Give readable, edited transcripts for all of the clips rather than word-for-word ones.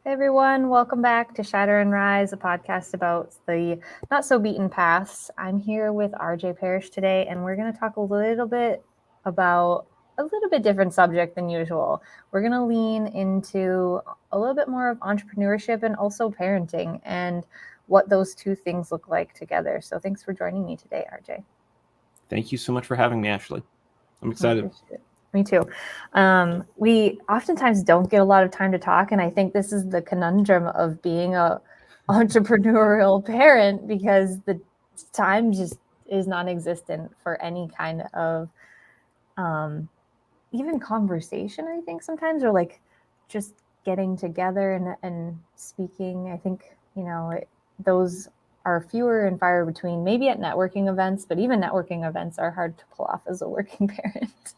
Hey everyone, welcome back to Shatter and Rise, a podcast about the not so beaten paths. I'm here with RJ Parrish today, and we're going to talk a little bit about a little bit different subject than usual. We're going to lean into a little bit more of entrepreneurship and also parenting and what those two things look like together. So thanks for joining me today, RJ. Thank you so much for having me, Ashley. I'm I excited. appreciate it. Me too. We oftentimes don't get a lot of time to talk, and I think this is the conundrum of being a entrepreneurial parent because the time just is non-existent for any kind of um, even conversation. I think sometimes, or like just getting together and speaking. I think those are fewer and far between. Maybe at networking events, but even networking events are hard to pull off as a working parent.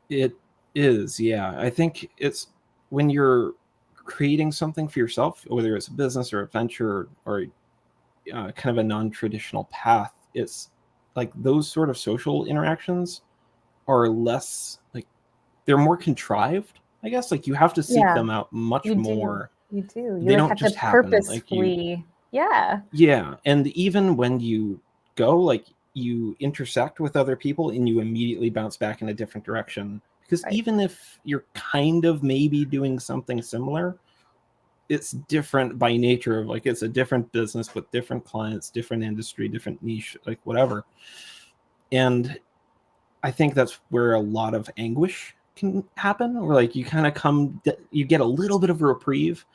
It is, yeah. I think it's when you're creating something for yourself, whether it's a business or a venture or kind of a non-traditional path, it's like those sort of social interactions are less like they're more contrived, I guess. Like you have to seek Yeah, them out much you do. more. You do. You They like don't have to just happen. purposefully, yeah, Yeah, and even when you go, like you intersect with other people and you immediately bounce back in a different direction. Because right. even if you're kind of maybe doing something similar, it's different by nature of like it's a different business with different clients, different industry, different niche, like whatever. And I think that's where a lot of anguish can happen, where like you kind of you get a little bit of a reprieve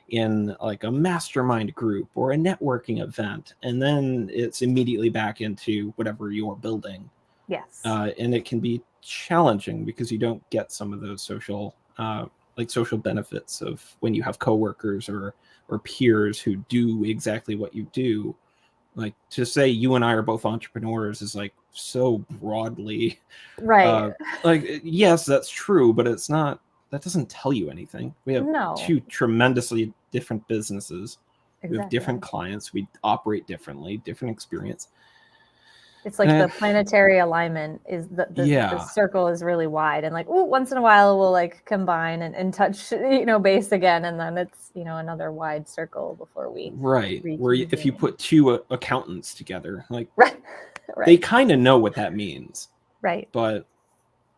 in like a mastermind group or a networking event, and then it's immediately back into whatever you're building. Yes. And it can be challenging because you don't get some of those social benefits of when you have coworkers or peers who do exactly what you do. Like to say you and I are both entrepreneurs is like so broadly Right. uh, like yes, that's true, but it's not. That doesn't tell you anything. We have No, two tremendously different businesses. We have exactly. different clients. We operate differently, different experience. It's like Uh, the planetary alignment is the yeah, circle is really wide, and like, ooh, once in a while we'll like combine and touch, base again, and then it's, another wide circle before we right. Where if you reconvene. put two accountants together, like Right. they Right. kind of know what that means. Right. But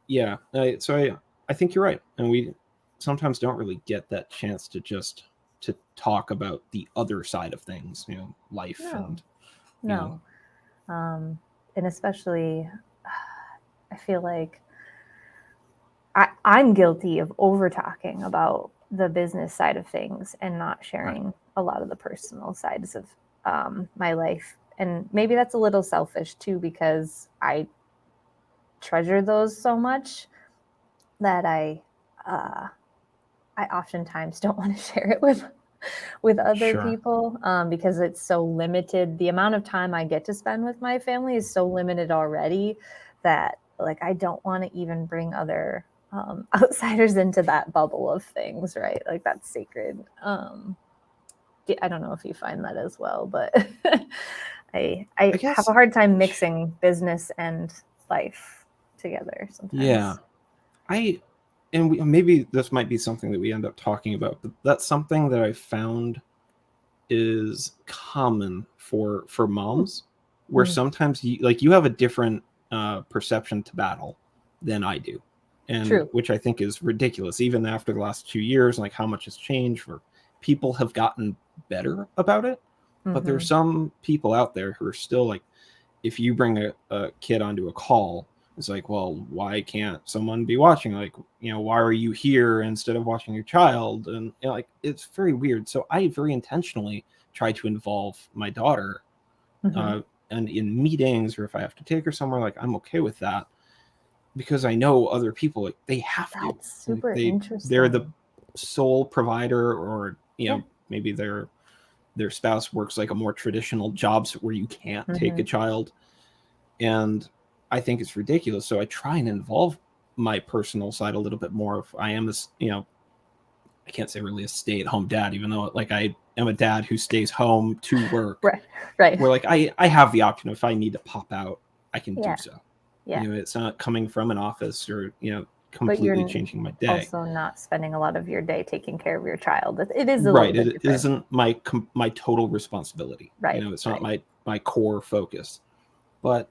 yeah, I think you're right, and we sometimes don't really get that chance to just to talk about the other side of things, life No. and you know, No. And especially, I feel like I'm guilty of over talking about the business side of things and not right. sharing a lot of the personal sides of my life. And maybe that's a little selfish too, because I treasure those so much that uh, I oftentimes don't want to share it with other Sure. people, because it's so limited. The amount of time I get to spend with my family is so limited already that like I don't want to even bring other outsiders into that bubble of things, right? Like that's sacred. I don't know if you find that as well, but I I have a guess, hard time mixing business and life together yeah. sometimes. I and maybe this might be something that we end up talking about, but that's something that I found is common for moms, where Mm, sometimes you have a different perception to battle than I do, and true. which I think is ridiculous. Even after the last 2 years, like how much has changed, where people have gotten better about it, but there's Hmm. some people out there who are still like, if you bring a kid onto a call, it's like, well, why can't someone be watching? Like, why are you here instead of watching your child? And like, it's very weird. So I very intentionally try to involve my daughter, Hmm. uh, and in meetings, or if I have to take her somewhere, like I'm okay with that because I know other people like they have to, That's like super they're the interesting. sole provider, or Yeah. maybe their spouse works like a more traditional jobs where you can't take a Hmm. child, and I think it's ridiculous. So I try and involve my personal side a little bit more. If I am this, I can't say really a stay-at-home dad, even though like I am a dad who stays home to work. Right. Right. Where like I have the option if I need to pop out, I can do Yeah. so. Yeah. It's not coming from an office or completely changing my day. Also not spending a lot of your day taking care of your child. It is a right. little bit It different. isn't my total responsibility. Right. It's not my core focus. But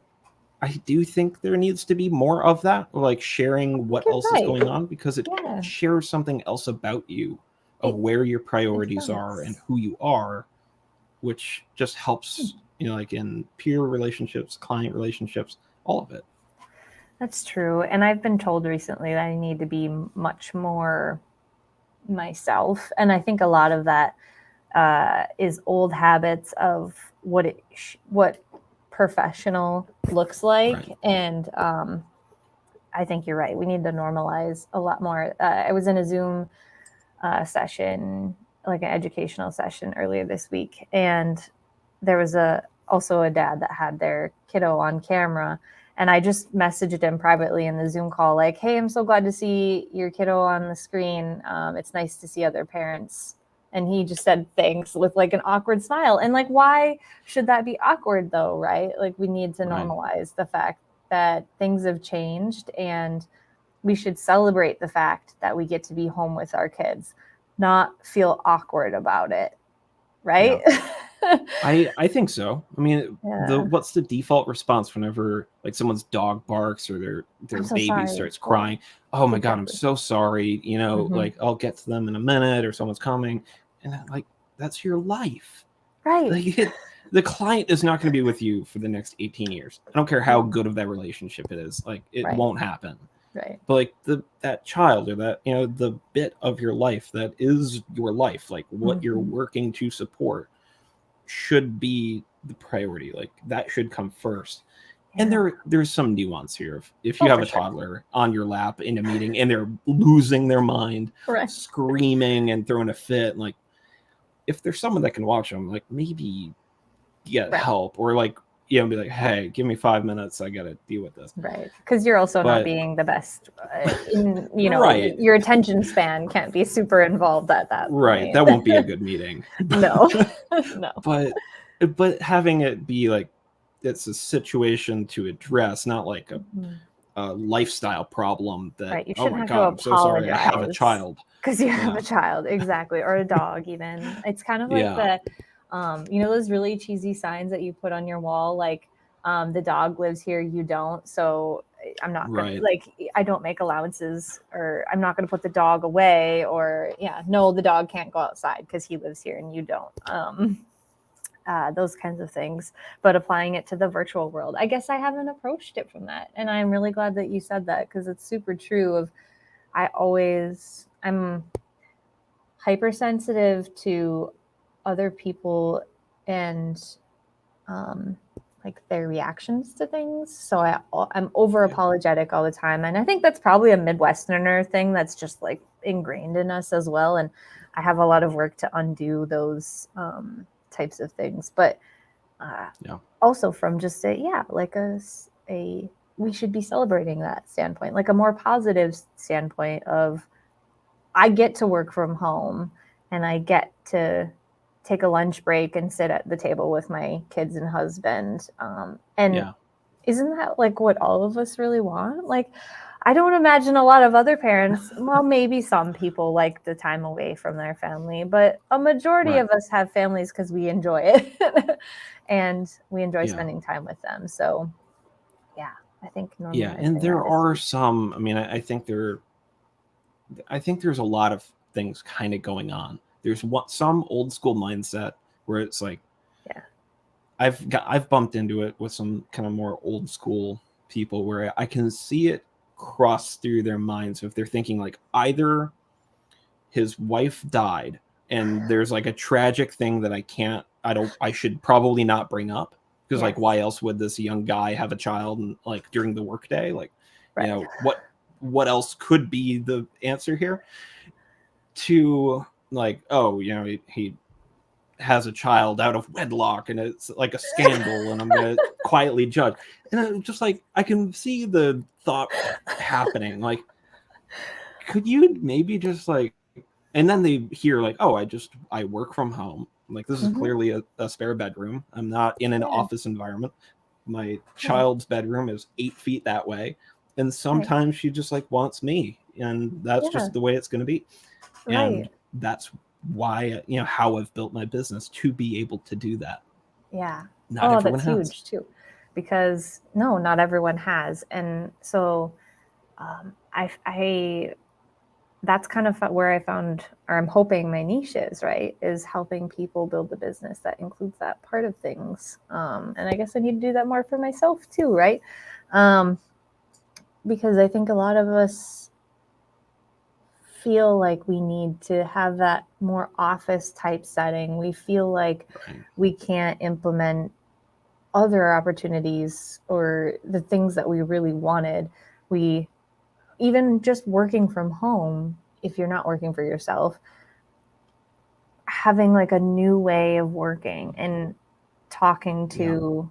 I do think there needs to be more of that, like sharing what else is going on, because it shares something else about you, of where your priorities are and who you are, which just helps, like in peer relationships, client relationships, all of it. That's true. And I've been told recently that I need to be much more myself. And I think a lot of that is old habits of what professional looks like. Right. And I think you're right. We need to normalize a lot more. I was in a Zoom session, like an educational session earlier this week, and there was also a dad that had their kiddo on camera, and I just messaged him privately in the Zoom call, like, hey, I'm so glad to see your kiddo on the screen. It's nice to see other parents. And he just said thanks with like an awkward smile. And like, why should that be awkward though, right? Like, we need to normalize the fact that things have changed, and we should celebrate the fact that we get to be home with our kids, not feel awkward about it, right? Yeah. I think so. I mean, what's the default response whenever like someone's dog barks or their baby starts crying? Oh my God, I'm so sorry. Like I'll get to them in a minute, or someone's coming, and like that's your life, right? Like the client is not going to be with you for the next 18 years. I don't care how good of that relationship it is. Like it won't happen. Right. But like that child, or that the bit of your life that is your life, like what you're working to support, should be the priority. Like that should come first. And there's some nuance here. If you have a toddler on your lap in a meeting and they're losing their mind, screaming and throwing a fit, like if there's someone that can watch them, like maybe get help, or like be like, hey, give me 5 minutes, I gotta deal with this. Right. Because you're also not being the best your attention span can't be super involved at that point. Right. That won't be a good meeting. No. But having it be like it's a situation to address, not like a lifestyle problem that you shouldn't oh my have God, I'm so sorry, I have a child. Because you have a child, exactly, or a dog even. It's kind of like those really cheesy signs that you put on your wall, like the dog lives here, you don't. So I'm not gonna I don't make allowances, or I'm not gonna put the dog away, or no, the dog can't go outside because he lives here and you don't. Those kinds of things, but applying it to the virtual world, I guess I haven't approached it from that, and I'm really glad that you said that, because it's super true. I'm hypersensitive to other people and like their reactions to things. So I'm over apologetic all the time. And I think that's probably a Midwesterner thing that's just like ingrained in us as well. And I have a lot of work to undo those types of things. But also from just we should be celebrating that standpoint, like a more positive standpoint of, I get to work from home and I get to take a lunch break and sit at the table with my kids and husband. Isn't that like what all of us really want? Like, I don't imagine a lot of other parents, well, maybe some people like the time away from their family, but a majority of us have families because we enjoy it and we enjoy spending time with them. So I think and there are some, I mean, I think there's a lot of things kind of going on. There's some old school mindset where it's like, I've bumped into it with some kind of more old school people where I can see it cross through their minds if they're thinking like either his wife died and there's like a tragic thing that I should probably not bring up, because like why else would this young guy have a child and like during the workday, like what else could be the answer here, to like, oh, he has a child out of wedlock and it's like a scandal and I'm gonna quietly judge. And I'm just like, I can see the thought happening, like, could you maybe just like, and then they hear like, oh, I work from home, like this is clearly a spare bedroom, I'm not in an office environment, my child's bedroom is 8 feet that way, And sometimes she just like wants me, and that's just the way it's going to be. And that's why, how I've built my business, to be able to do that. Yeah. Not everyone that's has. huge too, because not everyone has. And so I that's kind of where I found, or I'm hoping my niche is, right, is helping people build the business that includes that part of things. And I guess I need to do that more for myself too, right? Because I think a lot of us feel like we need to have that more office type setting. We feel like we can't implement other opportunities or the things that we really wanted. We even just working from home, if you're not working for yourself, having like a new way of working and talking to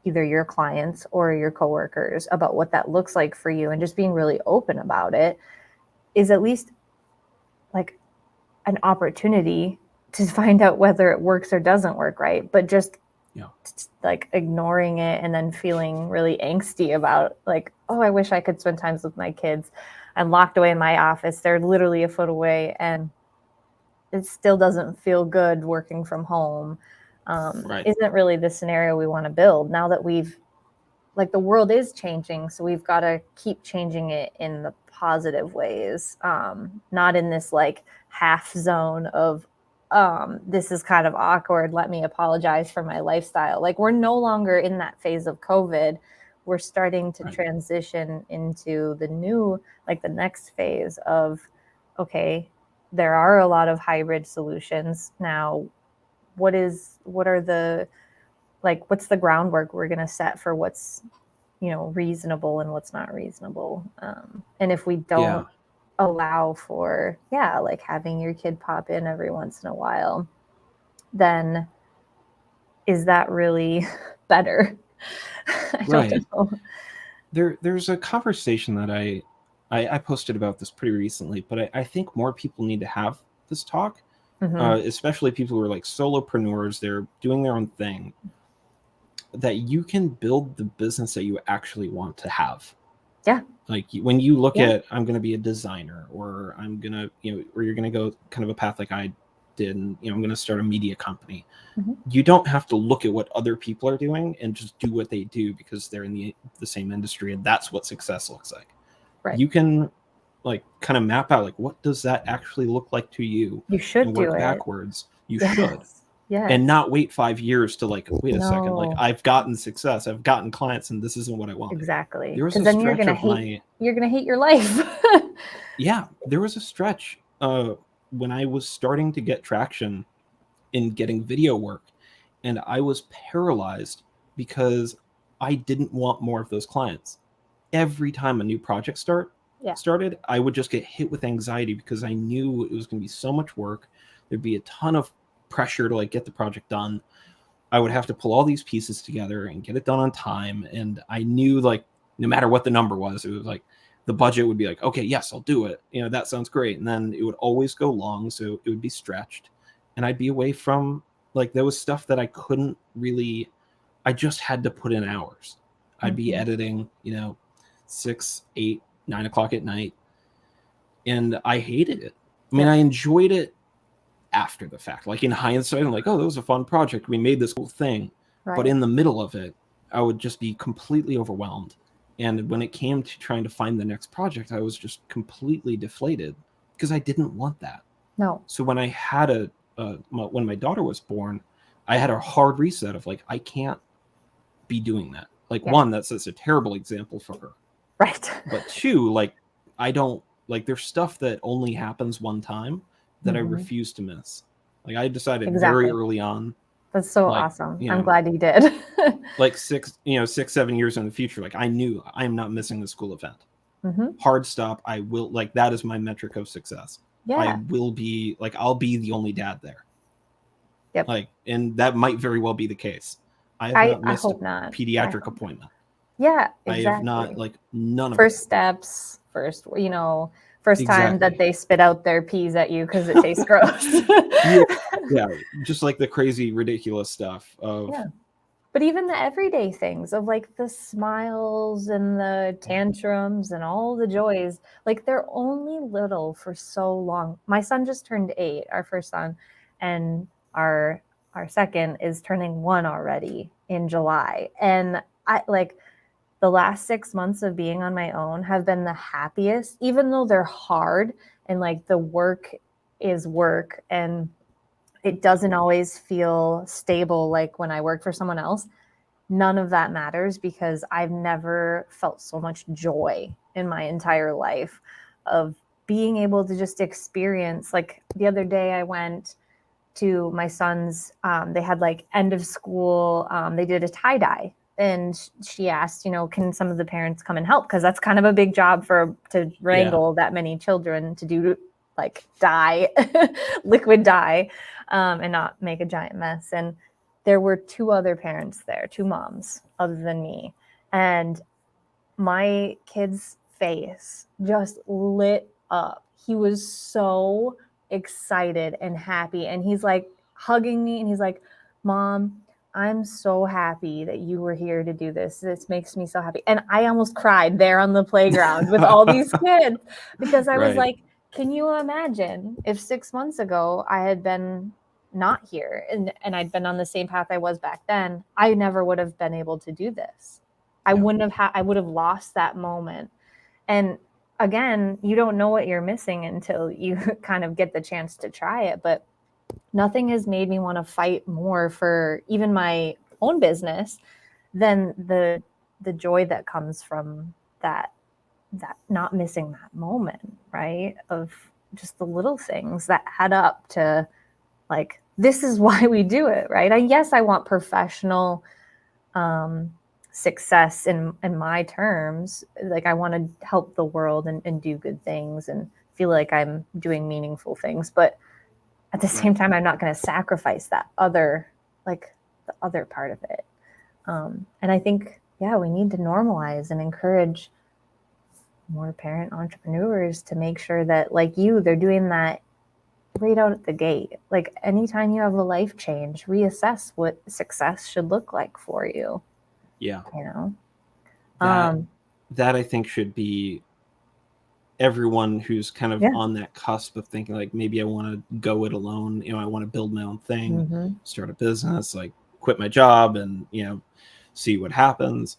either your clients or your coworkers about what that looks like for you, and just being really open about it, is at least like an opportunity to find out whether it works or doesn't work, right? But just like ignoring it and then feeling really angsty about like, oh, I wish I could spend time with my kids. I'm locked away in my office. They're literally a foot away, and it still doesn't feel good working from home. Isn't really the scenario we want to build now that we've, like, the world is changing. So we've got to keep changing it in the positive ways, not in this like half zone of, this is kind of awkward, let me apologize for my lifestyle. Like, we're no longer in that phase of COVID. We're starting to transition into the new, like the next phase of, okay, there are a lot of hybrid solutions now. What's the groundwork we're going to set for what's, reasonable and what's not reasonable? And if we don't allow for, like having your kid pop in every once in a while, then is that really better? I don't know. There's a conversation that I posted about this pretty recently, but I think more people need to have this talk, especially people who are like solopreneurs. They're doing their own thing, that you can build the business that you actually want to have. Yeah. Like when you look at, I'm going to be a designer, or I'm going to, or you're going to go kind of a path like I did, and, I'm going to start a media company. You don't have to look at what other people are doing and just do what they do because they're in the same industry, and that's what success looks like. You can like kind of map out like, what does that actually look like to you? You should and do work it backwards. You should. Yes. And not wait 5 years to like, wait a second, like I've gotten success, I've gotten clients, and this isn't what I want. Exactly. Because then you're gonna hate your life. Yeah, there was a stretch when I was starting to get traction in getting video work, and I was paralyzed because I didn't want more of those clients. Every time a new project started, I would just get hit with anxiety because I knew it was going to be so much work. There'd be a ton of pressure to like get the project done. I would have to pull all these pieces together and get it done on time. And I knew like no matter what the number was, it was like the budget would be like, okay, yes, I'll do it. That sounds great. And then it would always go long. So it would be stretched. And I'd be away from like, there was stuff that I couldn't really, I just had to put in hours. I'd be editing, 6, 8, 9 o'clock at night. And I hated it. I mean, I enjoyed it after the fact. Like in hindsight, I'm like, oh, that was a fun project. We made this cool thing. But in the middle of it, I would just be completely overwhelmed. And when it came to trying to find the next project, I was just completely deflated because I didn't want that. No. So when I had when my daughter was born, I had a hard reset of like, I can't be doing that. Like one, that's a terrible example for her. Right. But two, like, I don't, like, there's stuff that only happens one time that I refuse to miss. Like I decided very early on. That's so awesome. I'm glad you did. Like 6, 7 years in the future, like I knew I am not missing the school event. Hard stop. I will, like, that is my metric of success. I will be like, I'll be the only dad there. Yep. Like, and that might very well be the case. I have not missed a pediatric appointment. Yeah, exactly. I have not, like, none of first steps, first time that they spit out their peas at you because it tastes gross. Yeah, just like the crazy, ridiculous stuff of But even the everyday things of like the smiles and the tantrums and all the joys, like they're only little for so long. My son just turned 8, our first son, and our second is turning 1 already in July. And I like the last 6 months of being on my own have been the happiest, even though they're hard and like the work is work and it doesn't always feel stable like when I work for someone else. None of that matters because I've never felt so much joy in my entire life of being able to just experience. Like the other day, I went to my son's, they had like end of school, they did a tie dye. And she asked, can some of the parents come and help? Because that's kind of a big job to wrangle that many children to do like dye, liquid dye, and not make a giant mess. And there were 2 other parents there, 2 moms other than me. And my kid's face just lit up. He was so excited and happy. And he's like hugging me and he's like, Mom, I'm so happy that you were here to do this. This makes me so happy. And I almost cried there on the playground with all these kids because I was like, can you imagine if 6 months ago I had been not here and I'd been on the same path I was back then, I never would have been able to do this. I would have lost that moment. And again, you don't know what you're missing until you kind of get the chance to try it. But nothing has made me want to fight more for even my own business than the joy that comes from that not missing that moment, right? Of just the little things that add up to like, this is why we do it, right? Yes, I want professional success in my terms. Like I want to help the world and do good things and feel like I'm doing meaningful things. But at the same time, I'm not going to sacrifice that other, like the other part of it. And I think, we need to normalize and encourage more parent entrepreneurs to make sure that like they're doing that right out at the gate. Like anytime you have a life change, reassess what success should look like for you. Yeah. That I think should be everyone who's kind of on that cusp of thinking like, maybe I want to go it alone. I want to build my own thing, start a business, like quit my job and, see what happens.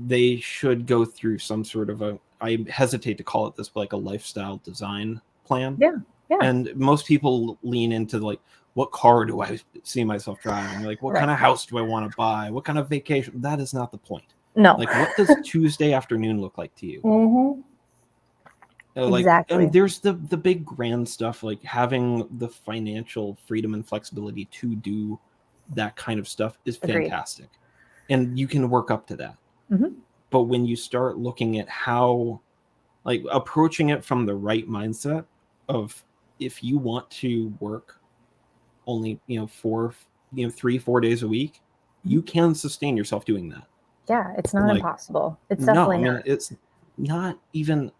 They should go through some sort of I hesitate to call it this, but like a lifestyle design plan. Yeah. And most people lean into like, what car do I see myself driving? Like, what kind of house do I want to buy? What kind of vacation? That is not the point. No. Like, what does Tuesday afternoon look like to you? Like, exactly. There's the big grand stuff, like having the financial freedom and flexibility to do that kind of stuff is fantastic. Agreed. And you can work up to that. But when you start looking at how, like, approaching it from the right mindset of, if you want to work only 3-4 days a week, you can sustain yourself doing that. Yeah, it's not impossible. It's definitely not. It's not even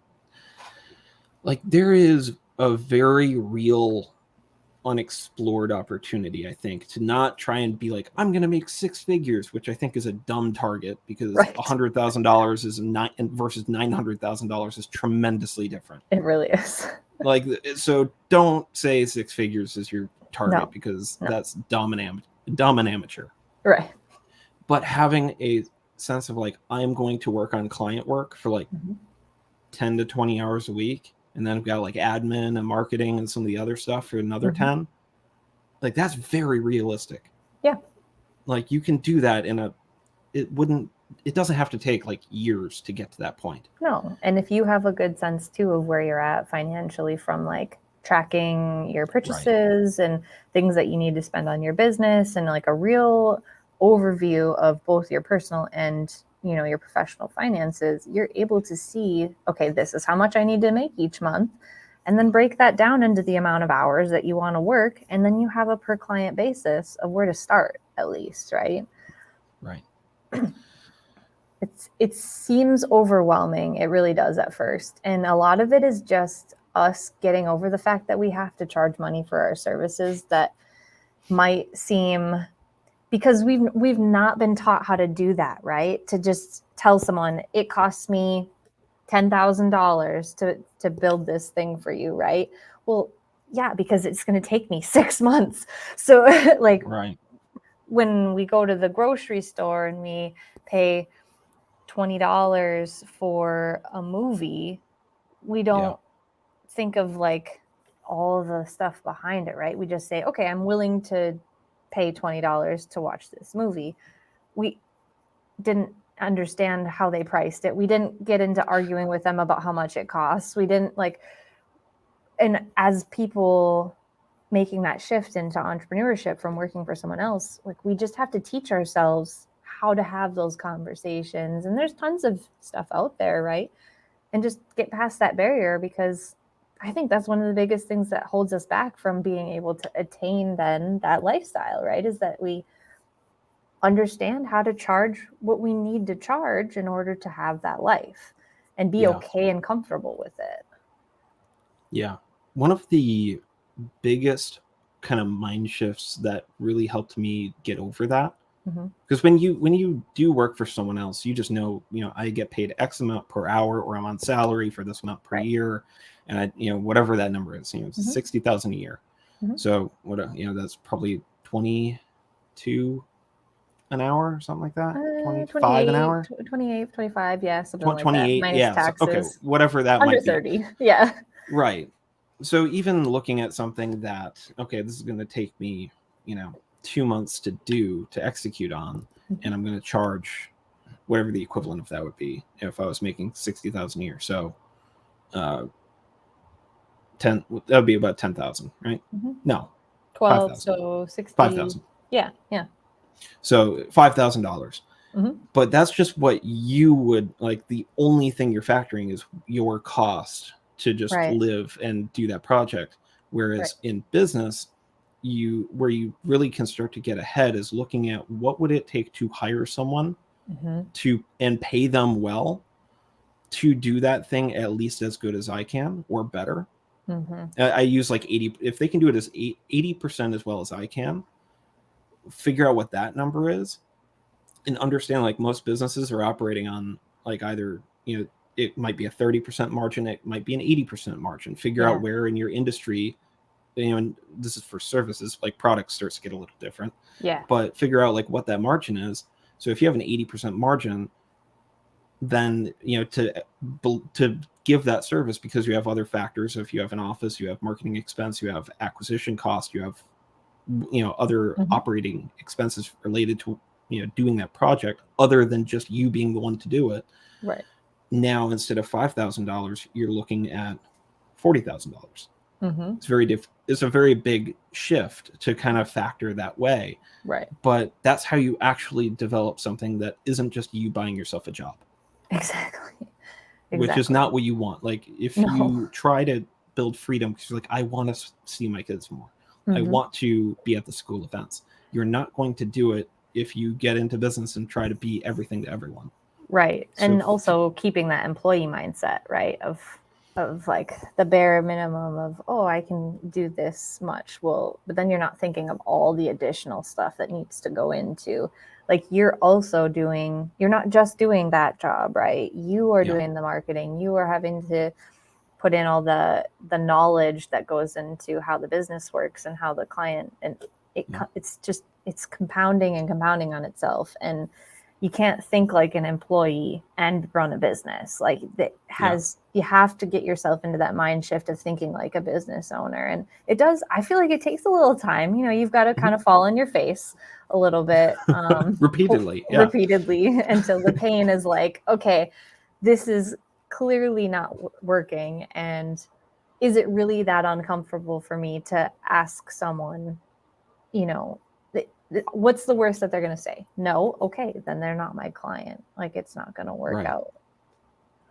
like, there is a very real unexplored opportunity, I think, to not try and be like, I'm going to make 6 figures, which I think is a dumb target, because $100,000 is versus $900,000 is tremendously different. It really is. Like, so don't say 6 figures is your target, because that's dumb and amateur. Right. But having a sense of like, I'm going to work on client work for like 10 to 20 hours a week, and then I've got like admin and marketing and some of the other stuff for another 10. Like, that's very realistic. Yeah. Like, you can do that it doesn't have to take like years to get to that point. No. And if you have a good sense too of where you're at financially from like tracking your purchases and things that you need to spend on your business, and like a real overview of both your personal and your professional finances, you're able to see, okay, this is how much I need to make each month, and then break that down into the amount of hours that you want to work, and then you have a per client basis of where to start, at least, right? Right. It seems overwhelming. It really does at first, and a lot of it is just us getting over the fact that we have to charge money for our services that might seem because we've not been taught how to do that, right? To just tell someone it costs me $10,000 to build this thing for you, right? Well, yeah, because it's going to take me 6 months. So like Right. when we go to the grocery store and we pay $20 for a movie, we don't think of like all the stuff behind it, right? We just say, okay, I'm willing to pay $20 to watch this movie. We didn't understand how they priced it. We didn't get into arguing with them about how much it costs. We didn't like, and as people making that shift into entrepreneurship from working for someone else, like we just have to teach ourselves how to have those conversations. And there's tons of stuff out there, right? And just get past that barrier, because I think that's one of the biggest things that holds us back from being able to attain then that lifestyle, right? Is that we understand how to charge what we need to charge in order to have that life and be okay and comfortable with it. Yeah. One of the biggest kind of mind shifts that really helped me get over that, because when you do work for someone else, you just know, I get paid X amount per hour, or I'm on salary for this amount per year, and I, whatever that number is, it's 60,000 a year. So what, that's probably 22 an hour or something like that. 25 an hour, 28, 25, yeah, something like that, 28, minus yeah. taxes. So, okay, whatever that under might be. 30, yeah. Right. So even looking at something that, okay, this is going to take me, 2 months to execute on, and I'm going to charge whatever the equivalent of that would be if I was making 60,000 a year. So, 10, that would be about 10,000, right? No, 12, 5,000. so 60. 5,000. Yeah. So $5,000. But that's just what you would like. The only thing you're factoring is your cost to just live and do that project. Whereas in business, where you really can start to get ahead is looking at what would it take to hire someone and pay them well to do that thing at least as good as I can or better. I use like 80. If they can do it as 80% as well as I can, figure out what that number is, and understand like most businesses are operating on like either, it might be a 30% margin, it might be an 80% margin. Figure out where in your industry, and this is for services, like products starts to get a little different. But figure out like what that margin is. So if you have an 80% margin, then to give that service, because you have other factors. If you have an office, you have marketing expense, you have acquisition cost, you have other operating expenses related to doing that project, other than just you being the one to do it. Right now, instead of $5,000, you're looking at $40,000. It's a very big shift to kind of factor that way. Right. But that's how you actually develop something that isn't just you buying yourself a job. Exactly. Which is not what you want. Like if you try to build freedom because you're like, I want to see my kids more, I want to be at the school events, you're not going to do it if you get into business and try to be everything to everyone. Right. And also keeping that employee mindset, right? Of like the bare minimum of, oh, I can do this much. Well, but then you're not thinking of all the additional stuff that needs to go into, like you're not just doing that job, right? You are doing the marketing. You are having to put in all the knowledge that goes into how the business works and how the client, and it's compounding and compounding on itself. And you can't think like an employee and run a business. Like that you have to get yourself into that mind shift of thinking like a business owner. And I feel like it takes a little time. You've got to kind of fall on your face a little bit. Repeatedly Until the pain is like, okay, this is clearly not working. And is it really that uncomfortable for me to ask someone, what's the worst that they're going to say? No. Okay. Then they're not my client. Like it's not going to work out.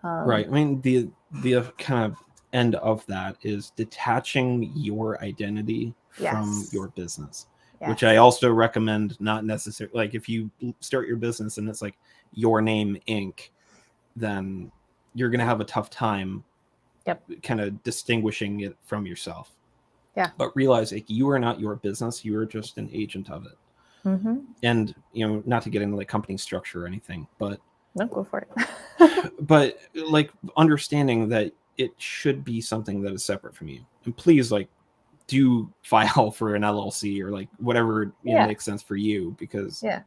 Right. I mean, the kind of end of that is detaching your identity from your business, which I also recommend. Not necessarily like if you start your business and it's like Your Name Inc., then you're going to have a tough time kind of distinguishing it from yourself. But realize like you are not your business. You are just an agent of it. Mm-hmm. And, not to get into like company structure or anything, but No, go for it. but like understanding that it should be something that is separate from you. And please, like, do file for an LLC or like whatever Yeah. makes sense for you, because Yeah.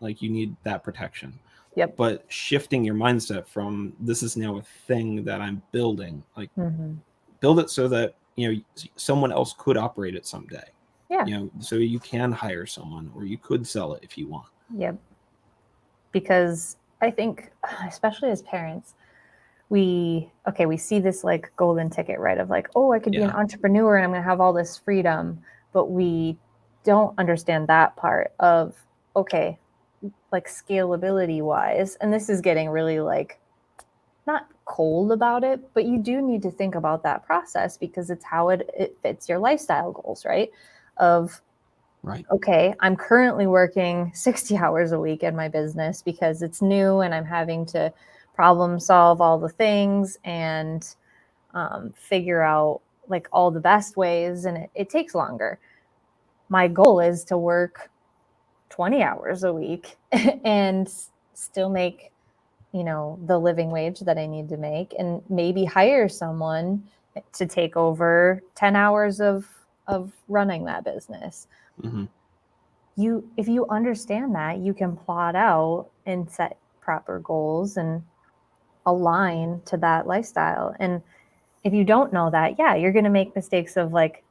like you need that protection. Yep. But shifting your mindset from this is now a thing that I'm building, like Mm-hmm. build it so that someone else could operate it someday. Yeah. So you can hire someone, or you could sell it if you want. Yep. Because I think, especially as parents, we see this like golden ticket, right? Of like, oh, I could be an Yeah. entrepreneur and I'm going to have all this freedom. But we don't understand that part of, okay, like scalability wise. And this is getting really like not cold about it, but you do need to think about that process because it's how it fits your lifestyle goals, right? Of, Right. okay, I'm currently working 60 hours a week in my business because it's new and I'm having to problem solve all the things and figure out like all the best ways, and it takes longer. My goal is to work 20 hours a week and still make the living wage that I need to make, and maybe hire someone to take over 10 hours of running that business. Mm-hmm. If you understand that, you can plot out and set proper goals and align to that lifestyle. And if you don't know that, yeah, you're going to make mistakes of like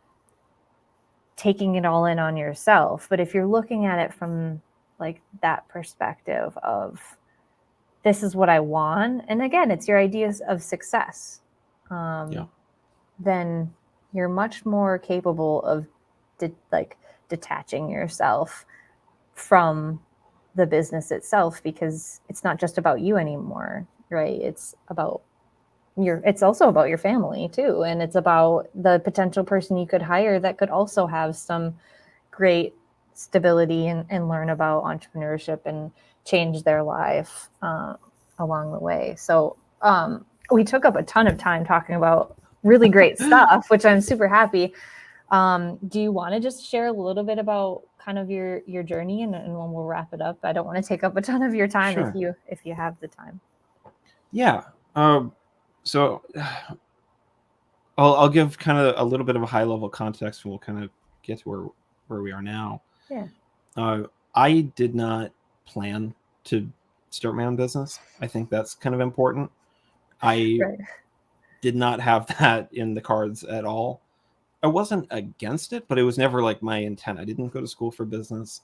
taking it all in on yourself. But if you're looking at it from like that perspective of this is what I want, and again, it's your ideas of success, then you're much more capable of detaching yourself from the business itself, because it's not just about you anymore, right? It's also about your family too, and it's about the potential person you could hire that could also have some great stability and learn about entrepreneurship and change their life along the way. So we took up a ton of time talking about really great stuff, which I'm super happy. Do you want to just share a little bit about kind of your journey, and then we'll wrap it up? I don't want to take up a ton of your time. Sure. if you have the time. Yeah. So I'll give kind of a little bit of a high level context, and we'll kind of get to where we are now. Yeah. I did not plan to start my own business. I think that's kind of important. I did not have that in the cards at all. I wasn't against it, but it was never like my intent. I didn't go to school for business.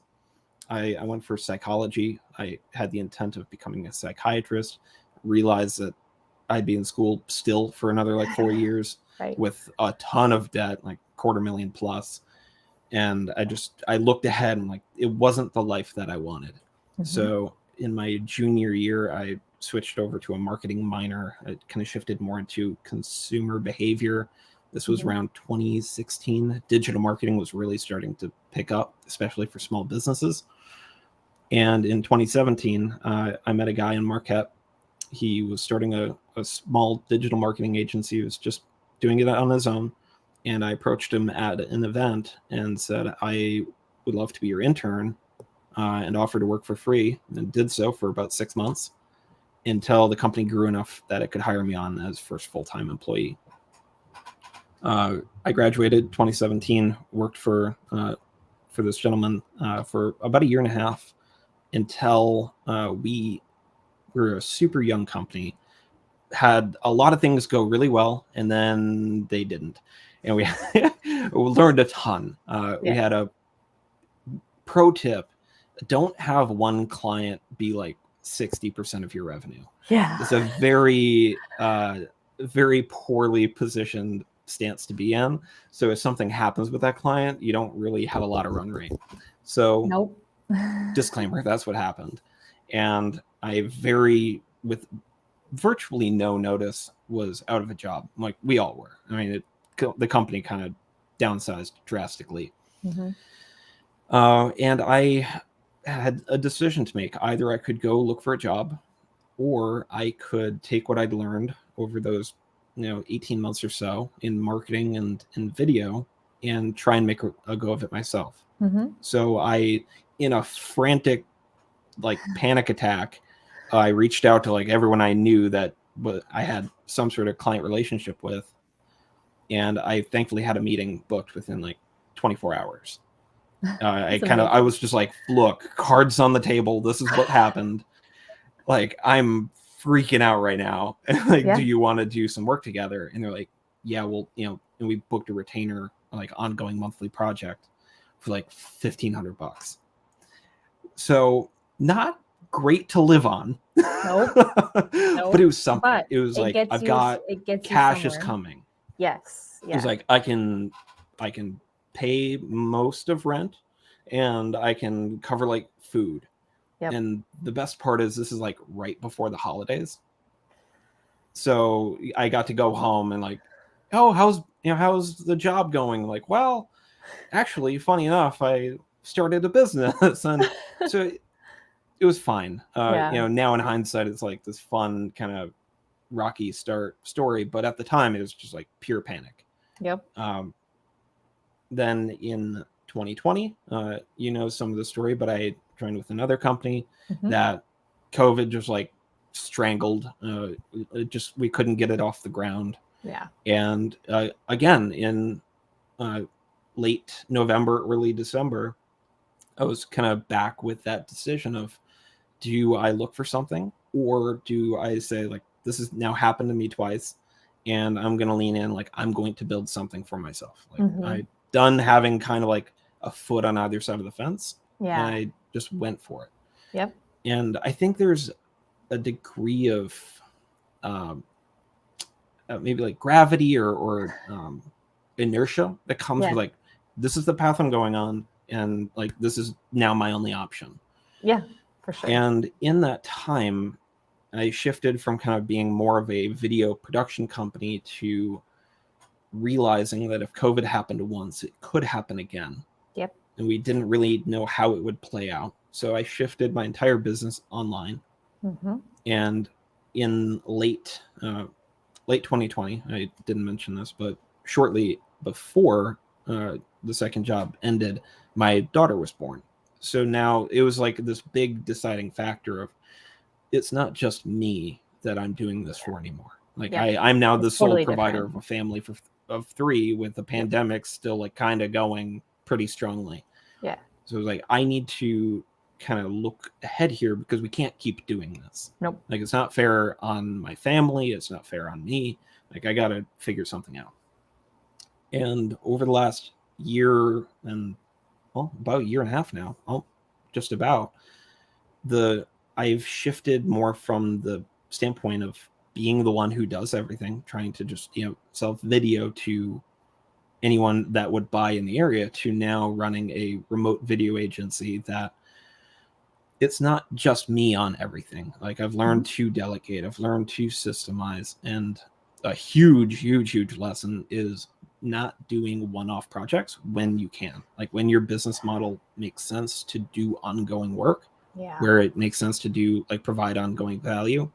I went for psychology. I had the intent of becoming a psychiatrist, realized that I'd be in school still for another like 4 years with a ton of debt, like $250,000 plus. And I looked ahead and like, it wasn't the life that I wanted. Mm-hmm. So in my junior year, I switched over to a marketing minor. I kind of shifted more into consumer behavior. This was around 2016. Digital marketing was really starting to pick up, especially for small businesses. And in 2017, I met a guy in Marquette. He was starting a small digital marketing agency. He was just doing it on his own. And I approached him at an event and said, I would love to be your intern, and offered to work for free, and did so for about 6 months until the company grew enough that it could hire me on as first full-time employee. I graduated 2017, worked for this gentleman for about a year and a half until we were a super young company, had a lot of things go really well, and then they didn't. And we learned a ton. We had a pro tip: don't have one client be like 60% of your revenue. Yeah. It's a very, very poorly positioned stance to be in. So if something happens with that client, you don't really have a lot of run rate. So nope. Disclaimer, that's what happened. And with virtually no notice, was out of a job. Like we all were. I mean, the company kind of downsized drastically. Mm-hmm. And I had a decision to make. Either I could go look for a job, or I could take what I'd learned over those 18 months or so in marketing and in video, and try and make a go of it myself. Mm-hmm. So I, in a frantic, like panic attack, I reached out to like everyone I knew that I had some sort of client relationship with. And I thankfully had a meeting booked within like 24 hours. I was just like, look, cards on the table. This is what happened. Like, I'm freaking out right now. Like, Yeah. do you want to do some work together? And they're like, yeah, well, and we booked a retainer, like ongoing monthly project for like $1,500. So not great to live on. Nope. But it was something. But it was it like, gets I've you, got it gets cash you is somewhere. coming. Yes. It was like, I can pay most of rent and I can cover like food. Yep. And the best part is this is like right before the holidays. So I got to go home and like, oh, how's the job going? Like, well, actually, funny enough, I started a business. And so it was fine. Now in hindsight, it's like this fun kind of rocky story. But at the time, it was just like pure panic. Yep. Then in 2020, some of the story, but I joined with another company that COVID just like strangled. We couldn't get it off the ground. Yeah. And again, in late November, early December, I was kind of back with that decision of, do I look for something, or do I say, like, this has now happened to me twice and I'm going to lean in, like, I'm going to build something for myself. Like, I'm done having kind of like a foot on either side of the fence. Yeah. And I just went for it. Yep. And I think there's a degree of maybe like gravity or inertia that comes with like, this is the path I'm going on, and like, this is now my only option. Yeah, for sure. And in that time, I shifted from kind of being more of a video production company to realizing that if COVID happened once, it could happen again. Yep. And we didn't really know how it would play out. So I shifted my entire business online. And in late 2020, I didn't mention this, but shortly before the second job ended, my daughter was born. So now it was like this big deciding factor of, it's not just me that I'm doing this for anymore. Like, I'm now the sole provider of a family of 3, with the pandemic still like kind of going pretty strongly. Yeah. So it was like, I need to kind of look ahead here, because we can't keep doing this. Nope. Like, it's not fair on my family. It's not fair on me. Like, I got to figure something out. And over the last year and, well, about a year and a half now, just about, I've shifted more from the standpoint of being the one who does everything, trying to just, sell video to anyone that would buy in the area, to now running a remote video agency that it's not just me on everything. Like, I've learned to delegate, I've learned to systemize, and a huge lesson is not doing one-off projects when you can. Like, when your business model makes sense to do ongoing work, where it makes sense to do, like, provide ongoing value,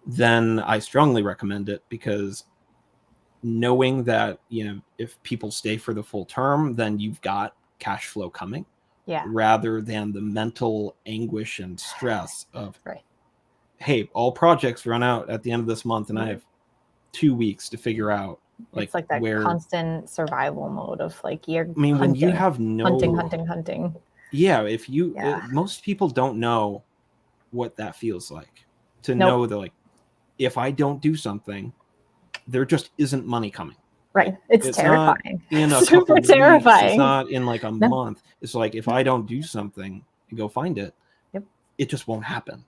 then I strongly recommend it, because knowing that, if people stay for the full term, then you've got cash flow coming, rather than the mental anguish and stress of, hey, all projects run out at the end of this month and I have 2 weeks to figure out, like, it's like that constant survival mode of like, when you have no hunting. Yeah, most people don't know what that feels like, to know that, like, if I don't do something, there just isn't money coming. Right. It's terrifying. Not in a super couple terrifying. Weeks. It's not in like a month. It's like, if I don't do something and go find it, it just won't happen.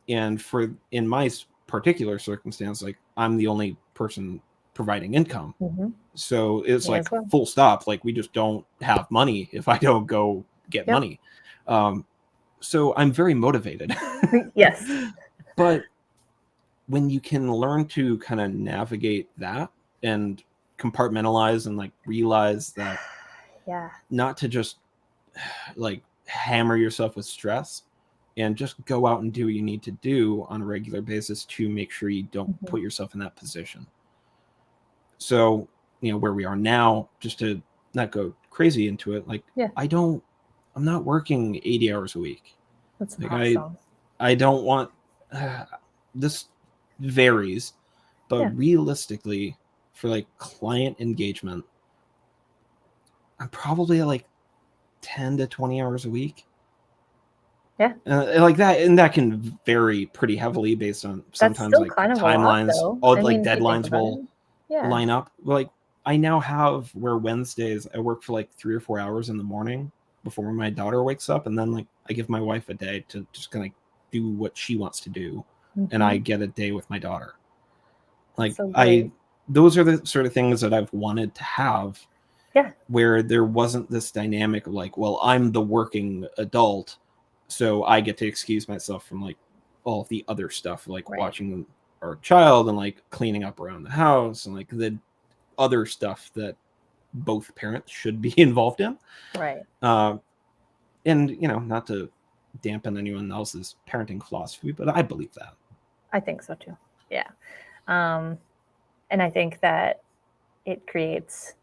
And in my particular circumstance, like, I'm the only person providing income. So it's like, full stop. Like, we just don't have money if I don't go get money. So I'm very motivated. Yes. But when you can learn to kind of navigate that and compartmentalize and like realize that not to just like hammer yourself with stress, and just go out and do what you need to do on a regular basis to make sure you don't put yourself in that position. So, where we are now, just to not go crazy into it, like Yeah. I'm not working 80 hours a week. That's Like awesome. I don't want this varies, but Yeah. realistically for like client engagement, I'm probably at like 10 to 20 hours a week. Yeah. Like that, and that can vary pretty heavily based on That's sometimes still like kind of a lot, timelines, though. all I like mean, if you think deadlines about will it. Yeah. line up. Like I now have where Wednesdays I work for like 3 or 4 hours in the morning before my daughter wakes up, and then like I give my wife a day to just kind of do what she wants to do, and I Mhm. get a day with my daughter. That's Like so great. those are the sort of things that I've wanted to have, Yeah. where there wasn't this dynamic of like, well, I'm the working adult, so I get to excuse myself from like all of the other stuff, like Right. watching our child and like cleaning up around the house and like the other stuff that both parents should be involved in. Right. And not to dampen anyone else's parenting philosophy, but I believe that. I think so too. Yeah. And I think that it creates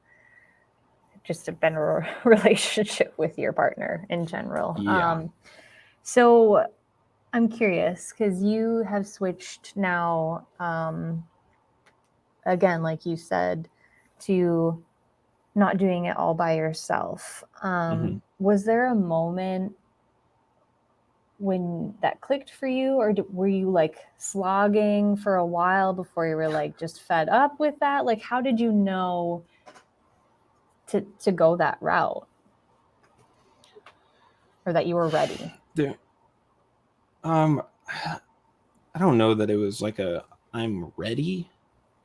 just a better relationship with your partner in general. Yeah. So I'm curious because you have switched now, again, like you said, to not doing it all by yourself. Mm-hmm. Was there a moment when that clicked for you, or were you like slogging for a while before you were like just fed up with that? Like, how did you know to go that route, or that you were ready? There, I don't know that it was like a I'm ready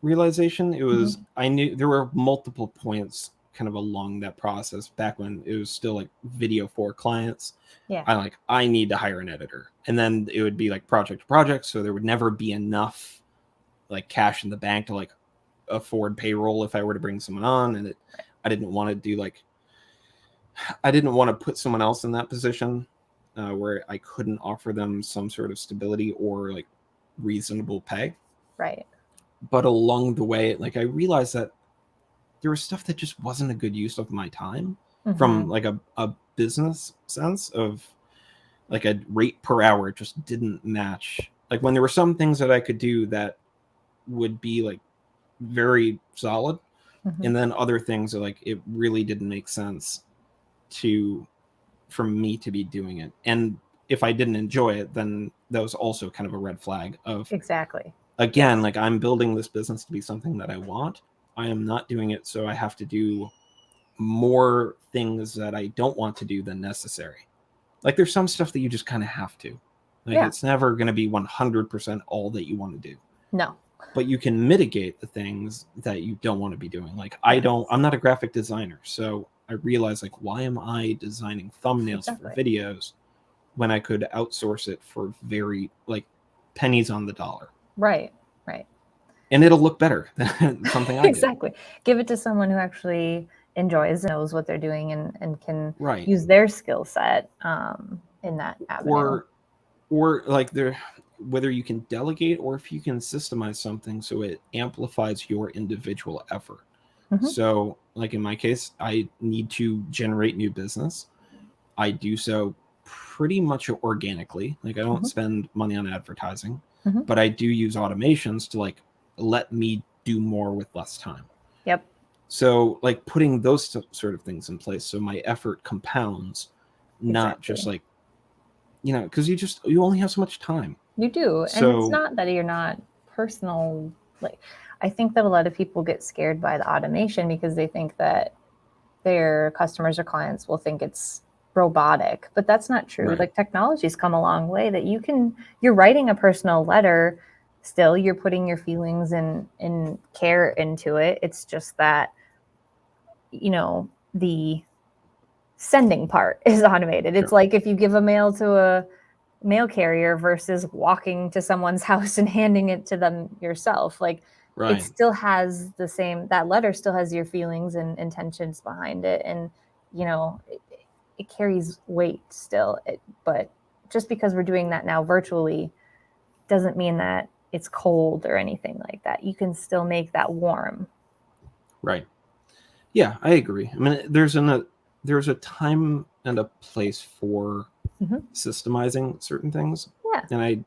realization. It was I knew there were multiple points kind of along that process back when it was still like video for clients. Yeah. I need to hire an editor, and then it would be like project to project, so there would never be enough like cash in the bank to like afford payroll if I were to bring someone on, and I didn't want to do like I didn't want to put someone else in that position where I couldn't offer them some sort of stability or like reasonable pay. Right. But along the way, like I realized that there was stuff that just wasn't a good use of my time from like a business sense of like a rate per hour just didn't match. Like when there were some things that I could do that would be like very solid, and then other things that like it really didn't make sense for me to be doing it. And if I didn't enjoy it, then that was also kind of a red flag of, Exactly. again, like I'm building this business to be something that I want. I am not doing it so I have to do more things that I don't want to do than necessary. Like there's some stuff that you just kind of have to. Like it's never going to be 100% all that you want to do. No. But you can mitigate the things that you don't want to be doing. Like I'm not a graphic designer, so I realized like why am I designing thumbnails for videos when I could outsource it for very like pennies on the dollar. Right. And it'll look better than something I did. Exactly. Give it to someone who actually enjoys and knows what they're doing and can Right. use their skill set in that avenue. Or like whether you can delegate or if you can systemize something so it amplifies your individual effort. So like in my case, I need to generate new business. I do so pretty much organically. Like I don't spend money on advertising, but I do use automations to like let me do more with less time. Yep. So like putting those sort of things in place so my effort compounds, not just like, because you only have so much time. You do. And it's not that you're not personal. Like I think that a lot of people get scared by the automation because they think that their customers or clients will think it's robotic, but that's not true. Like technology's come a long way that you're writing a personal letter still, you're putting your feelings and care into it. It's just that, the sending part is automated. It's like if you give a mail to a mail carrier versus walking to someone's house and handing it to them yourself. Like it still has that letter still has your feelings and intentions behind it. And, it carries weight still. But just because we're doing that now virtually doesn't mean that it's cold or anything like that. You can still make that warm. Right. Yeah, I agree. I mean, there's a time and a place for Mhm. systemizing certain things, Yeah. and I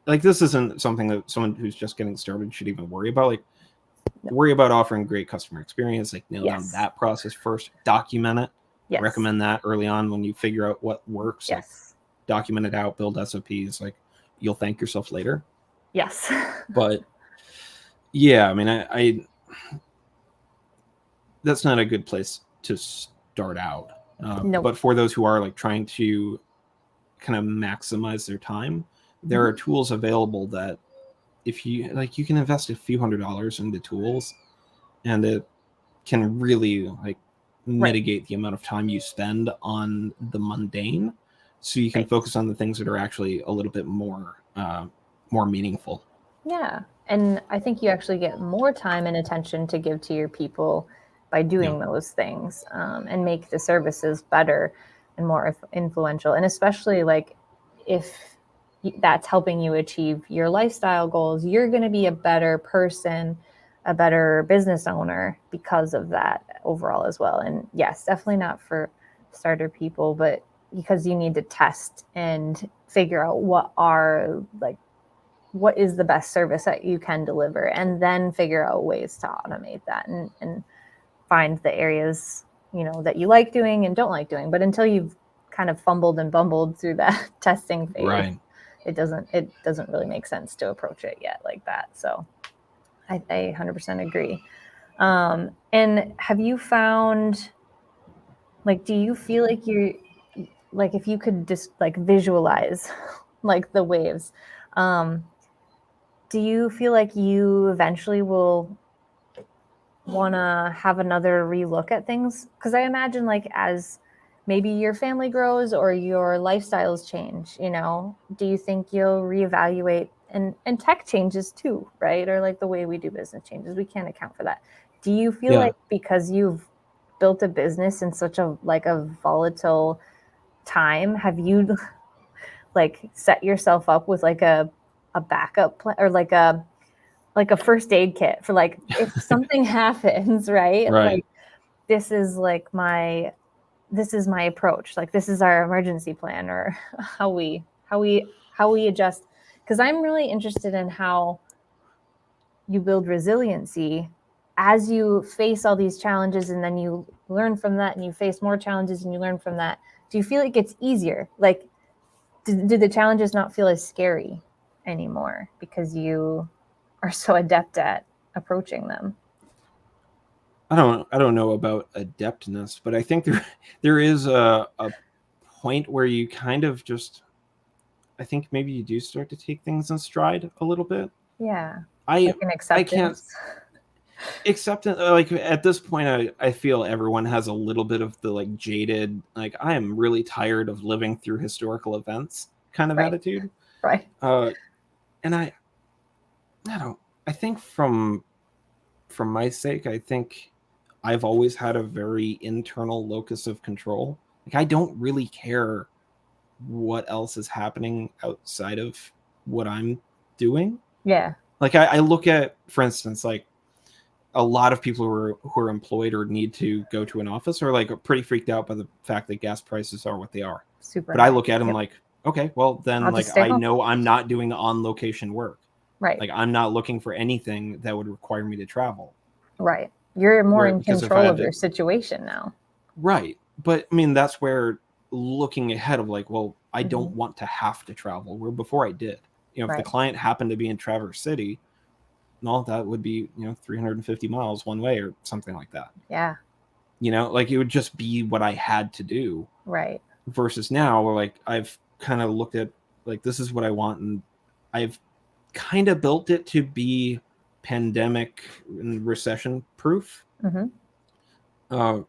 like this isn't something that someone who's just getting started should even worry about. Like, No. worry about offering great customer experience. Like, nail down Yes. that process first. Document it. Yes. Recommend that early on when you figure out what works. Like, Yes. document it out. Build SOPs. Like, you'll thank yourself later. Yes. But yeah, I mean, I that's not a good place to start out. Nope. But for those who are like trying to kind of maximize their time, there are tools available that if you like, you can invest a few $100s into tools, and it can really like mitigate the amount of time you spend on the mundane, so you can Right. focus on the things that are actually a little bit more meaningful. Yeah. And I think you actually get more time and attention to give to your people by doing those things, and make the services better and more influential. And especially like if that's helping you achieve your lifestyle goals, you're going to be a better person, a better business owner because of that overall as well. And yes, definitely not for starter people, but because you need to test and figure out what is the best service that you can deliver, and then figure out ways to automate that and find the areas that you like doing and don't like doing. But until you've kind of fumbled and bumbled through that testing phase, Right. it doesn't really make sense to approach it yet like that. So I 100% agree. And have you found, like, do you feel like you're, like, if you could just like visualize like the waves, do you feel like you eventually will want to have another relook at things? Because I imagine, like, as maybe your family grows or your lifestyles change, do you think you'll reevaluate, and tech changes too, right? Or like the way we do business changes, we can't account for that. Do you feel Yeah. like because you've built a business in such a volatile time, have you like set yourself up with like a backup plan, or like a first aid kit for, like, if something happens, right? Right. Like, this is like my approach. Like, this is our emergency plan, or how we adjust. Because I'm really interested in how you build resiliency as you face all these challenges, and then you learn from that, and you face more challenges and you learn from that. Do you feel like it's easier? Like, do the challenges not feel as scary anymore because you are so adept at approaching them? I don't know about adeptness, but I think there is a point where you kind of just, I think maybe you do start to take things in stride a little bit. Yeah, I like an I can't acceptance. accept it. Like, at this point, I feel everyone has a little bit of the like jaded, like, I am really tired of living through historical events kind of Right, attitude. right. And I don't, I think from my sake, I think I've always had a very internal locus of control. Like, I don't really care what else is happening outside of what I'm doing. Yeah, Like, I look at, for instance, like, a lot of people who are employed or need to go to an office are like pretty freaked out by the fact that gas prices are what they are. super But I high. look at them Yep. like, okay, well then, I'll like, just stay I home. know I'm not doing on location work. Right, Like, I'm not looking for anything that would require me to travel. right. You're more Where in because if I control had of to, your situation now. right. But I mean, that's where looking ahead of like, well, I don't Mhm. want to have to travel. Where before I did. If the Right. client happened to be in Traverse City, well, that would be 350 miles one way or something like that. Yeah. Like, it would just be what I had to do. Right. Versus now, where like I've kind of looked at, like, this is what I want, and I've kind of built it to be pandemic and recession proof. Hmm. Uh,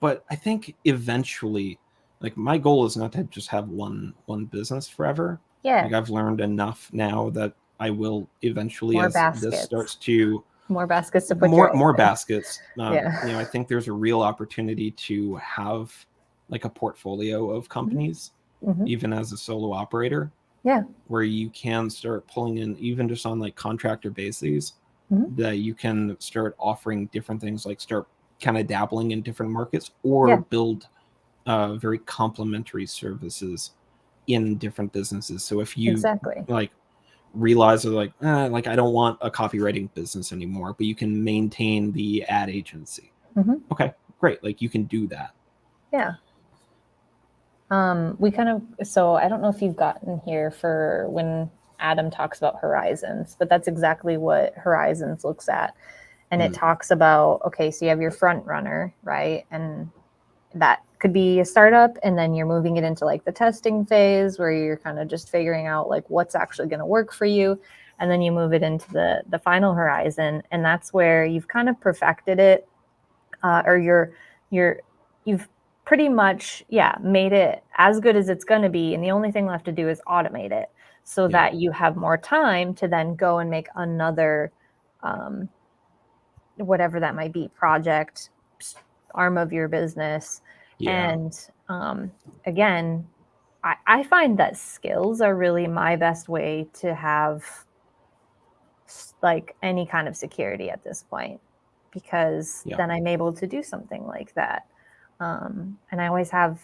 but I think eventually, like, my goal is not to just have one business forever. Yeah. Like, I've learned enough now that I will eventually, More as this baskets. starts to More baskets to put your eggs more in. baskets. Yeah. I think there's a real opportunity to have like a portfolio of companies, Hmm. even as a solo operator, Yeah. where you can start pulling in, even just on like contractor bases, Hmm. that you can start offering different things, like start kind of dabbling in different markets, or Yeah. build very complementary services in different businesses. So if you Exactly. like realize that like I don't want a copywriting business anymore, but you can maintain the ad agency. Mhm. Okay, great. Like you can do that. Yeah. We kind of, so I don't know if you've gotten here for when Adam talks about horizons, but that's exactly what horizons looks at. And it talks about, okay, so you have your front runner, right? And that could be a startup, and then you're moving it into like the testing phase where you're kind of just figuring out like what's actually going to work for you. And then you move it into the final horizon, and that's where you've kind of perfected it, or you've pretty much made it as good as it's going to be, and the only thing left to do is automate it so that you have more time to then go and make another whatever that might be, project, arm of your business. And again, I find that skills are really my best way to have like any kind of security at this point, because then I'm able to do something like that. And I always have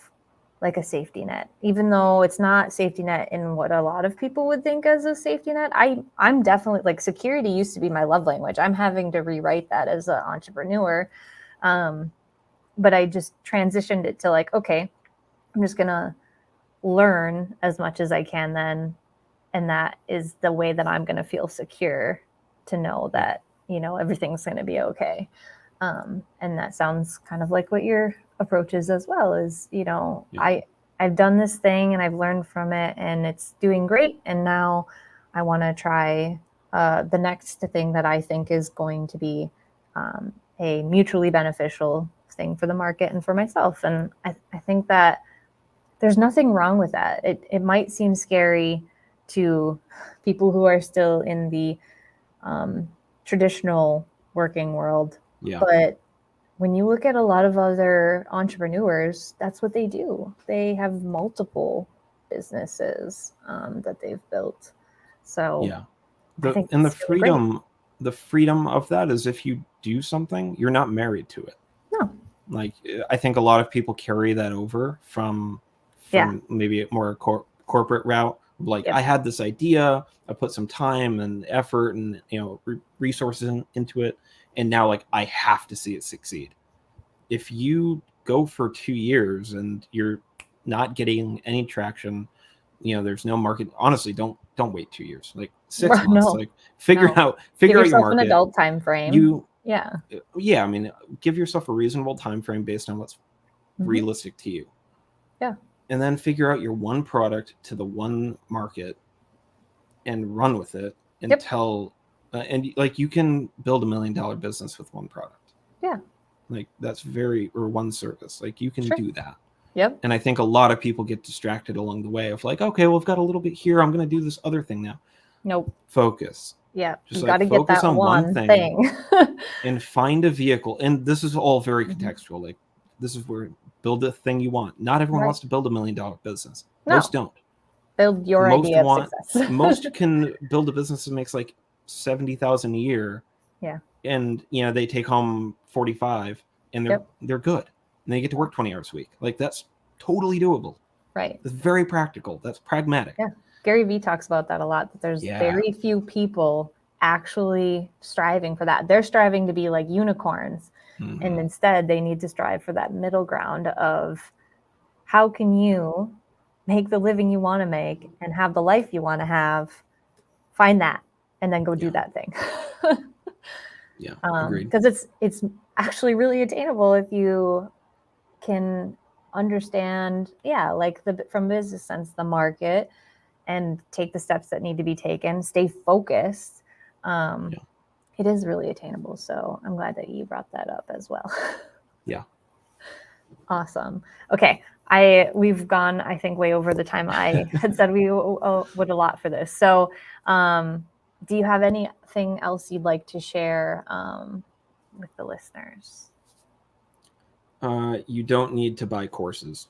like a safety net, even though it's not safety net in what a lot of people would think as a safety net. I'm definitely like, security used to be my love language. I'm having to rewrite that as an entrepreneur. But I just transitioned it to like, okay, I'm just going to learn as much as I can then. And that is the way that I'm going to feel secure, to know that, everything's going to be okay. And that sounds kind of like what your approach is as well, is, I've done this thing and I've learned from it and it's doing great. And now I want to try the next thing that I think is going to be a mutually beneficial thing for the market and for myself. And I think that there's nothing wrong with that. It might seem scary to people who are still in the traditional working world. But when you look at a lot of other entrepreneurs, that's what they do. They have multiple businesses that they've built. So I think and it's really great. the freedom of that is, if you do something, you're not married to it. No. Like I think a lot of people carry that over from maybe a more corporate route. Like I had this idea, I put some time and effort and resources into it, and now like I have to see it succeed. If you go for 2 years and you're not getting any traction, there's no market. Honestly, don't wait 2 years. Like 6 months. No. Like figure out Give your yourself an market. adult time frame. I mean, give yourself a reasonable time frame based on what's realistic to you. And then figure out your one product to the one market and run with it until and like you can build $1 million business with one product. Like that's or one service. Like you can do that. And I think a lot of people get distracted along the way of like, okay, well, I've got a little bit here, I'm going to do this other thing now. Nope. Focus. Just you got to get that on one thing. And find a vehicle. And this is all very contextual. Like this is where build the thing you want. Not everyone wants to build $1 million business. Most don't. Build your idea of success. Most can build a business that makes like 70,000 a year. And they take home 45 and they're good. And they get to work 20 hours a week. Like that's totally doable. Right. It's very practical. That's pragmatic. Gary Vee talks about that a lot, that there's very few people actually striving for that. They're striving to be like unicorns. And instead they need to strive for that middle ground of how can you make the living you want to make and have the life you want to have, find that, and then go do that thing. Agreed. Because it's actually really attainable if you can understand, like from business sense, the market, and take the steps that need to be taken, stay focused. It is really attainable. So I'm glad that you brought that up as well. Awesome. Okay. We've gone, I think, way over the time I had said we would allot for this. So do you have anything else you'd like to share with the listeners? You don't need to buy courses.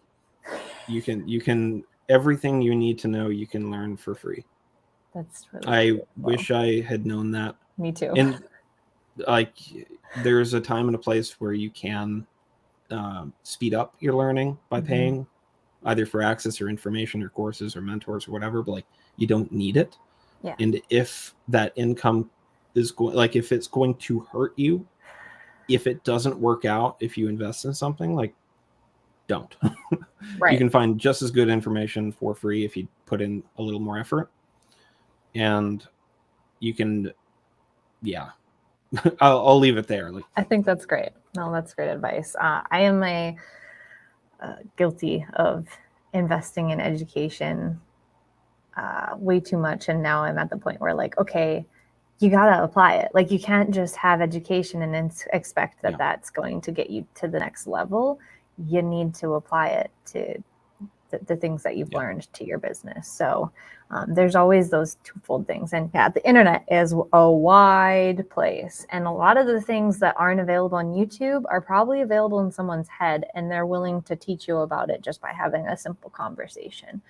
You can everything you need to know, you can learn for free. That's really I wish I had known that. Me too. And like there's a time and a place where you can speed up your learning by paying either for access or information or courses or mentors or whatever, but like you don't need it. Yeah. And if that income is going, like if it's going to hurt you, if it doesn't work out, if you invest in something, like don't. Right. You can find just as good information for free if you put in a little more effort. And you can, yeah, I'll leave it there. Like, I think that's great. No, that's great advice. I am guilty of investing in education way too much, and now I'm at the point where like, okay, you gotta apply it. Like you can't just have education and expect that that's going to get you to the next level. You need to apply it to the things that you've learned to your business. So there's always those twofold things. And yeah, the internet is a wide place. And a lot of the things that aren't available on YouTube are probably available in someone's head, and they're willing to teach you about it just by having a simple conversation.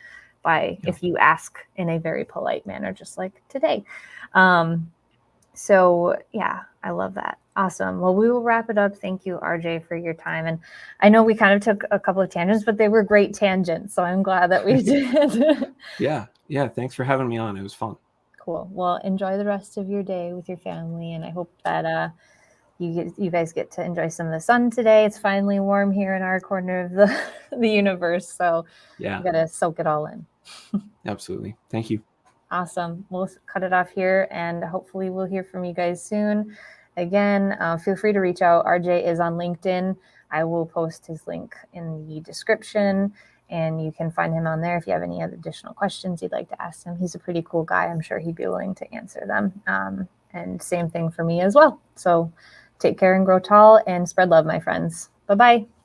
If you ask in a very polite manner, just like today. So yeah, I love that. Awesome. Well, we will wrap it up. Thank you, RJ, for your time. And I know we kind of took a couple of tangents, but they were great tangents. So I'm glad that we did. Yeah. Thanks for having me on. It was fun. Cool. Well, enjoy the rest of your day with your family. And I hope that you guys get to enjoy some of the sun today. It's finally warm here in our corner of the universe. So yeah, you got to soak it all in. Absolutely. Thank you. Awesome. We'll cut it off here, and hopefully we'll hear from you guys soon. Again, feel free to reach out. RJ is on LinkedIn. I will post his link in the description, and you can find him on there if you have any additional questions you'd like to ask him. He's a pretty cool guy. I'm sure he'd be willing to answer them. And same thing for me as well. So take care and grow tall and spread love, my friends. Bye-bye.